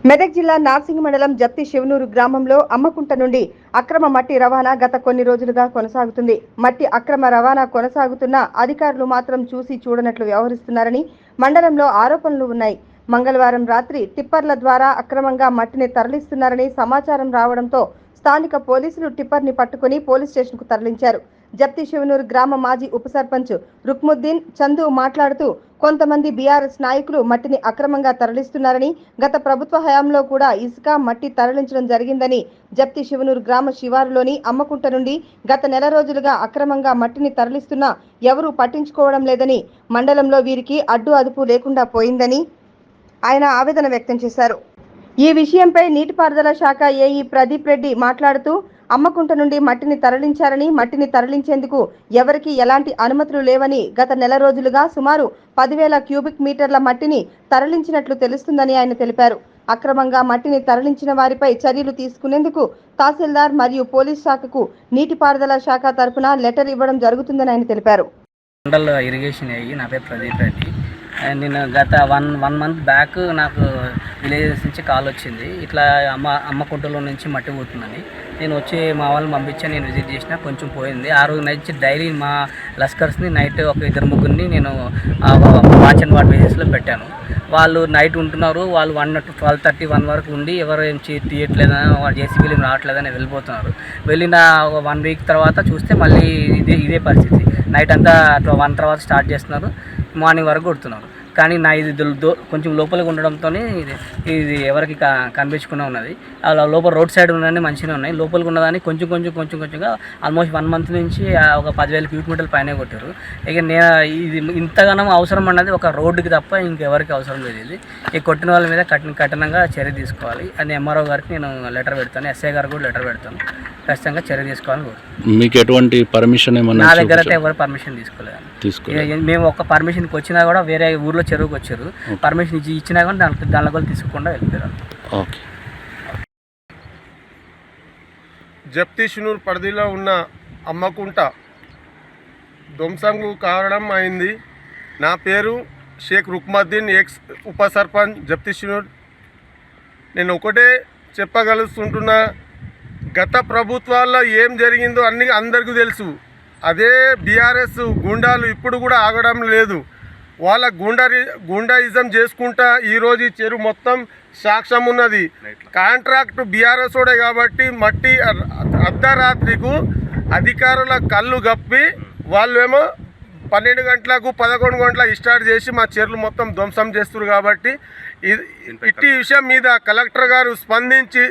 మెదక్ జిల్లా నార్సింగ్ మండలం జప్తి శివనూరు గ్రామంలో అమ్మకుంట నుండి అక్రమ మట్టి రవాణా గత కొన్ని రోజులుగా కొనసాగుతుంది. మట్టి అక్రమ రవాణా కొనసాగుతున్న అధికారులు మాత్రం చూసి చూడనట్లు వ్యవహరిస్తున్నారని మండలంలో ఆరోపణలు ఉన్నాయి. మంగళవారం రాత్రి టిప్పర్ల ద్వారా అక్రమంగా మట్టిని తరలిస్తున్నారని సమాచారం రావడంతో స్థానిక పోలీసులు టిప్పర్ని పట్టుకుని పోలీస్ స్టేషన్కు తరలించారు. జప్తి శివనూరు గ్రామ మాజీ ఉప సర్పంచ్ రుక్ముద్దీన్ చందు మాట్లాడుతూ కొంతమంది బీఆర్ఎస్ నాయకులు మట్టిని అక్రమంగా తరలిస్తున్నారని, గత ప్రభుత్వ హయాంలో కూడా ఇసుక మట్టి తరలించడం జరిగిందని, జప్తి శివనూరు గ్రామ శివారులోని అమ్మకుంట నుండి గత నెల రోజులుగా అక్రమంగా మట్టిని తరలిస్తున్నా ఎవరూ పట్టించుకోవడం లేదని, మండలంలో వీరికి అడ్డు అదుపు లేకుండా పోయిందని ఆయన ఆవేదన వ్యక్తం చేశారు. ఈ విషయంపై నీటిపారుదల శాఖ ఏఈ ప్రదీప్ రెడ్డి మాట్లాడుతూ అమ్మకుంట నుండి మట్టిని తరలించారని, మట్టిని తరలించేందుకు ఎవరికి ఎలాంటి అనుమతులు లేవని, గత నెల రోజులుగా సుమారు 10,000 క్యూబిక్ మీటర్ల మట్టిని తరలించినట్లు తెలుస్తుందని ఆయన తెలిపారు. అక్రమంగా మట్టిని తరలించిన వారిపై చర్యలు తీసుకునేందుకు తహసీల్దార్ మరియు పోలీస్ శాఖకు నీటిపారుదల శాఖ తరఫున లెటర్ ఇవ్వడం జరుగుతుందని ఆయన తెలిపారు. మండల్ ఇరిగేషన్ అయ్యి నా పేరు ప్రదీప్ రెడ్డి. నేను గత వన్ మంత్ బ్యాక్ నాకు విలేజెస్ నుంచి కాల్ వచ్చింది, ఇట్లా అమ్మకుంటలో నుంచి మట్టి పోతుందని. నేను వచ్చి మా వాళ్ళని పంపించాను, నేను విజిట్ చేసిన, కొంచెం పోయింది. ఆ రోజు నైట్ డైలీ మా లస్కర్స్ని నైట్ ఒక 2-3 నేను వాచ్ అండ్ వార్డ్ బేసిస్లో పెట్టాను. వాళ్ళు నైట్ ఉంటున్నారు, వాళ్ళు 12:30-1 వరకు ఉండి ఎవరు ఏం తీయట్లేదని, వాళ్ళు జేసీబీలు రావట్లేదని వెళ్ళిపోతున్నారు. వెళ్ళిన 1 వీక్ తర్వాత చూస్తే మళ్ళీ ఇదే పరిస్థితి. నైట్ అంతా 1 తర్వాత స్టార్ట్ చేస్తున్నారు, మార్నింగ్ వరకు కొడుతున్నారు. కానీ నా ఇది కొంచెం లోపలికి ఉండడంతో ఇది ఎవరికి కనిపించకుండా ఉన్నది. అలా లోపల రోడ్ సైడ్ ఉన్నవన్నీ మంచిగా ఉన్నాయి, లోపలికి ఉన్నదాన్ని కొంచెంగా ఆల్మోస్ట్ 1 మంత్ నుంచి ఒక 10,000 క్యూబిక్ మీటర్ల పైన కొట్టారు. ఇక నేను ఇది ఇంతగానో అవసరం అన్నది ఒక రోడ్డుకి తప్ప ఇంకెవరికి అవసరం లేదు. ఇది ఈ కొట్టిన వాళ్ళ మీద కఠినంగా చర్య తీసుకోవాలి అని ఎంఆర్ఓ గారికి నేను లెటర్ పెడతాను, ఎస్ఐ గారికి కూడా లెటర్ పెడతాను. ఖచ్చితంగా చర్య తీసుకోవాలని. మీకు ఎటువంటి పర్మిషన్ ఏమన్నా? నా దగ్గర అయితే ఎవరు పర్మిషన్ తీసుకోలేదు. మేము ఒక పర్మిషన్కి వచ్చినా కూడా వేరే ఊర్లో చెరువుకి వచ్చారు, పర్మిషన్ ఇచ్చినా కానీ దానిలో కూడా తీసుకోకుండా వెళ్ళిపోయారు. ఓకే. జప్తి శివనూరు పరిధిలో ఉన్న అమ్మకుంట ధ్వంసంకు కారణం అయింది. నా పేరు షేక్ రుక్ముద్దీన్, ఎక్స్ ఉప సర్పంచ్ జప్తి శివనూరు. నేను ఒకటే చెప్పగలుగుతుంటున్నా, గత ప్రభుత్వాల్లో ఏం జరిగిందో అందరికీ తెలుసు. అదే బీఆర్ఎస్ గుండాలు ఇప్పుడు కూడా ఆగడం లేదు. వాళ్ళ గుండాయిజం చేసుకుంటా ఈరోజు ఈ చెరువు మొత్తం సాక్ష్యం ఉన్నది. కాంట్రాక్ట్ బీఆర్ఎస్ ఓడే కాబట్టి మట్టి అర్ధరాత్రికు అధికారుల కళ్ళు గప్పి వాళ్ళేమో 12 గంటలకు 11 గంటలకు స్టార్ట్ చేసి మా చెరువులు మొత్తం ధ్వంసం చేస్తున్నారు. కాబట్టి ఇట్టి విషయం మీద కలెక్టర్ గారు స్పందించి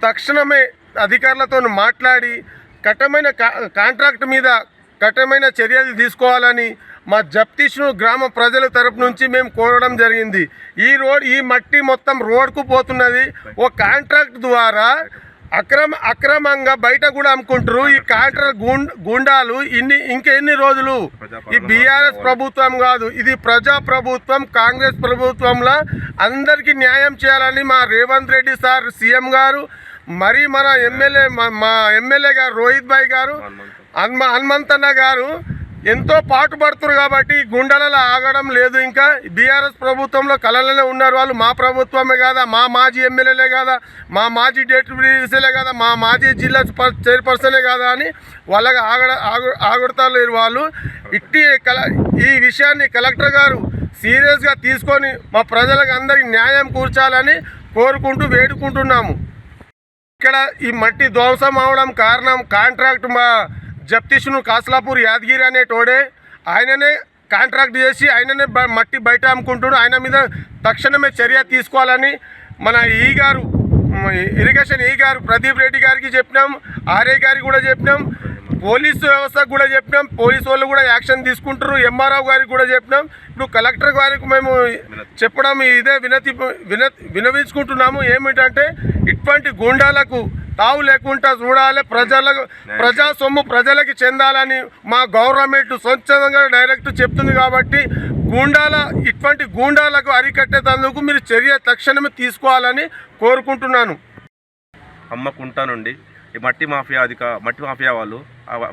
తక్షణమే అధికారులతో మాట్లాడి కాంట్రాక్ట్ మీద కఠినమైన చర్యలు తీసుకోవాలని మా జప్తి శివనూరు గ్రామ ప్రజల తరపు నుంచి మేము కోరడం జరిగింది. ఈ మట్టి మొత్తం రోడ్కు పోతున్నది. ఓ కాంట్రాక్ట్ ద్వారా అక్రమంగా బయట కూడా అమ్ముకుంటారు. ఈ కాంట్రాక్ట్ గుండాలు ఇంకెన్ని రోజులు? ఈ బీఆర్ఎస్ ప్రభుత్వం కాదు, ఇది ప్రజా ప్రభుత్వం, కాంగ్రెస్ ప్రభుత్వంలో అందరికీ న్యాయం చేయాలని మా రేవంత్ రెడ్డి సార్ సీఎం గారు, మరి మన మా ఎమ్మెల్యే గారు రోహిత్ భాయ్ గారు, హనుమంతన్న గారు ఎంతో పాటుపడుతున్నారు. కాబట్టి గుండెలలో ఆగడం లేదు. ఇంకా బీఆర్ఎస్ ప్రభుత్వంలో కలలనే ఉన్నారు వాళ్ళు. మా ప్రభుత్వమే కాదా, మా మాజీ ఎమ్మెల్యేలే కాదా, మా మాజీ డెప్యూటీసీలే కాదా, మా మాజీ జిల్లా చైర్పర్సనే కాదా అని వాళ్ళకి ఆగుడతలేరు వాళ్ళు. ఈ విషయాన్ని కలెక్టర్ గారు సీరియస్గా తీసుకొని మా ప్రజలకు అందరికీ న్యాయం కూర్చాలని కోరుకుంటూ వేడుకుంటున్నాము. ఇక్కడ ఈ మట్టి ధ్వంసం అవడం కారణం కాంట్రాక్ట్ మా జప్తి శివనూరు కాసలాపూర్ యాదగిరి అనేటోడే. ఆయననే కాంట్రాక్ట్ చేసి ఆయననే మట్టి బయట అమ్ముకుంటున్నాడు. ఆయన మీద తక్షణమే చర్య తీసుకోవాలని మన ఇరిగేషన్ గారు ప్రదీప్ రెడ్డి గారికి చెప్పినాం, ఆర్ఏ గారికి కూడా చెప్పినాం, పోలీసు వ్యవస్థకు కూడా చెప్పినాం. పోలీసు వాళ్ళు కూడా యాక్షన్ తీసుకుంటారు. ఎంఆర్ఓ గారికి కూడా చెప్పినాం. ఇప్పుడు కలెక్టర్ గారికి మేము చెప్పడం ఇదే వినవించుకుంటున్నాము. ఏమిటంటే ఇటువంటి గుండాలకు తావు లేకుండా చూడాలి, ప్రజా సొమ్ము ప్రజలకి చెందాలని మా గవర్నమెంట్ స్వచ్ఛందంగా డైరెక్ట్ చెప్తుంది. కాబట్టి ఇటువంటి గూండాలకు అరికట్టేందుకు మీరు చర్య తక్షణమే తీసుకోవాలని కోరుకుంటున్నాను. అమ్మకుంట నుండి ఈ మట్టి మాఫియా వాళ్ళు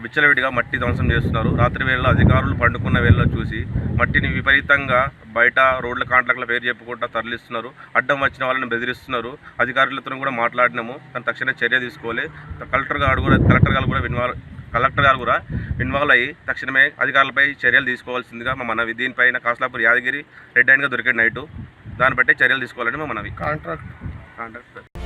విచ్చలవిడిగా మట్టి ధ్వంసం చేస్తున్నారు. రాత్రి వేళలో అధికారులు పండుకున్న వేళలో చూసి మట్టిని విపరీతంగా బయట రోడ్ల కాంట్రాక్ట్ల పేరు చెప్పుకుంటూ తరలిస్తున్నారు. అడ్డం వచ్చిన వాళ్ళని బెదిరిస్తున్నారు. అధికారులతో కూడా మాట్లాడినాము, కానీ తక్షణ చర్య తీసుకోవాలి. కలెక్టర్ గారు కూడా ఇన్వాల్వ్ అయ్యి తక్షణమే అధికారులపై చర్యలు తీసుకోవాల్సిందిగా మా మనవి. దీనిపైన కాస్లాపూర్ యాదగిరి రెడ్ హ్యాండ్గా దొరికిన నైటు, దాన్ని బట్టి చర్యలు తీసుకోవాలని మా మనవి. కాంట్రాక్ట్